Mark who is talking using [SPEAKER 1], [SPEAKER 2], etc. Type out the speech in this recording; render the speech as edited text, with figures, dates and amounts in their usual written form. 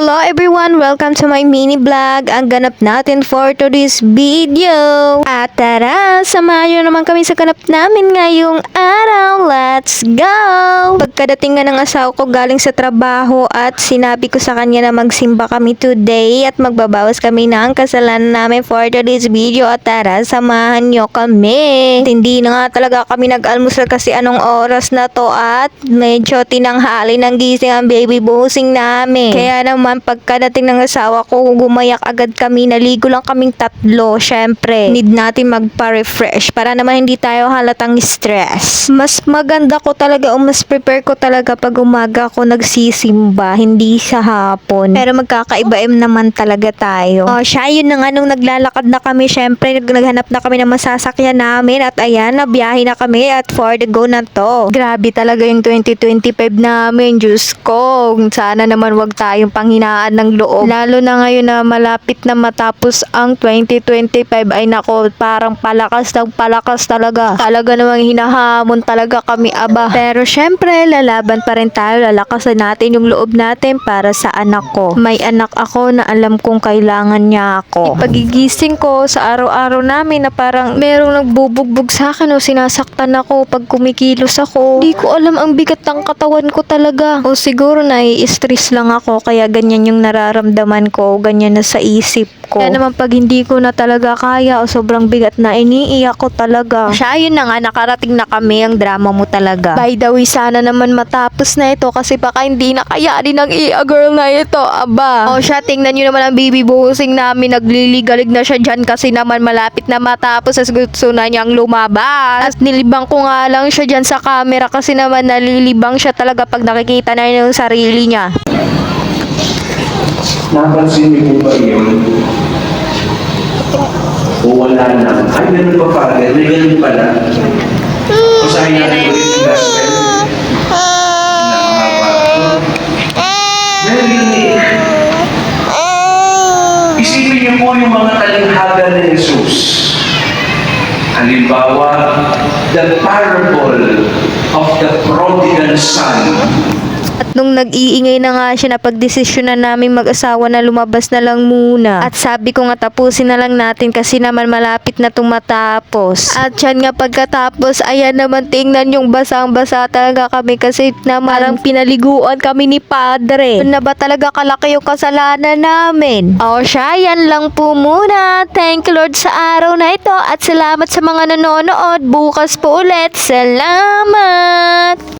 [SPEAKER 1] Hello everyone! Welcome to my mini vlog. Ang ganap natin for today's video. At tara, samahan nyo naman kami sa ganap namin ngayong araw. Let's go! Pagkadating nga ng asawa ko galing sa trabaho at sinabi ko sa kanya na magsimba kami today at magbabawas kami ng kasalanan namin for today's video. At tara, samahan nyo kami. Hindi na nga talaga kami nag-almusal kasi anong oras na to at medyo tinanghali ng gising ang baby bossing namin. Kaya naman pagkadating ng asawa ko, gumayak agad kami. Naligo lang kaming tatlo. Syempre, need natin magpa-refresh para naman hindi tayo halatang stress. Mas maganda ko talaga o mas prepare ko talaga pag umaga ako nagsisimba, hindi sa hapon. Pero magkakaiba naman talaga tayo. Siya yun na nga nung naglalakad na kami, syempre naghanap na kami ng masasakyan namin at ayan, nabiyahe na kami at for the go na to. Grabe talaga yung 2025 namin, Diyos ko. Sana naman wag tayong panghinaan ng loob. Lalo na ngayon na malapit na matapos ang 2025 ay nako, parang palakas ng palakas talaga. Talaga namang hinahamon talaga kami, aba. Pero syempre, lalaban pa rin tayo. Lalakasan natin yung loob natin para sa anak ko. May anak ako na alam kong kailangan niya ako. Ipagigising ko sa araw-araw namin na parang merong nagbubugbog sa akin o sinasaktan ako pag kumikilos ako. Hindi ko alam ang bigat ng katawan ko talaga. O siguro nai-stress lang ako kaya ganyan yung nararamdaman ko, ganyan na sa isip ko. Kaya naman pag hindi ko na talaga kaya o sobrang bigat na, iniiyak ko talaga. Siya, yun na nga, nakarating na kami. Ang drama mo talaga. By the way, sana naman matapos na ito kasi baka hindi na kayanin ng girl na ito, aba. O siya, tingnan nyo naman ang baby bossing namin. Nagliligalig na siya dyan kasi naman malapit na matapos as gusto na niyang lumabas. At nilibang ko nga lang siya dyan sa camera kasi naman nalilibang siya talaga pag nakikita na yung sarili niya.
[SPEAKER 2] Napansin niyo po ba yun? O wala na? Ay, ganun pa father? May ganun pala. Usahin natin ulit yung gospel. Nakakapa. Very unique. Isipin niyo po yung mga talinghaga ni Jesus. Halimbawa, the parable of the prodigal son.
[SPEAKER 1] At nung nag-iingay na nga siya na pagdesisyon na namin mag-asawa na lumabas na lang muna. At sabi ko nga tapusin na lang natin kasi naman malapit na itong matapos. At yan nga pagkatapos, ayan naman tingnan yung basang-basa talaga kami kasi na marang pinaliguan kami ni Padre. Na ba talaga kalaki yung kasalanan namin? O siya, yan lang po muna. Thank you Lord sa araw na ito at salamat sa mga nanonood. Bukas po ulit. Salamat!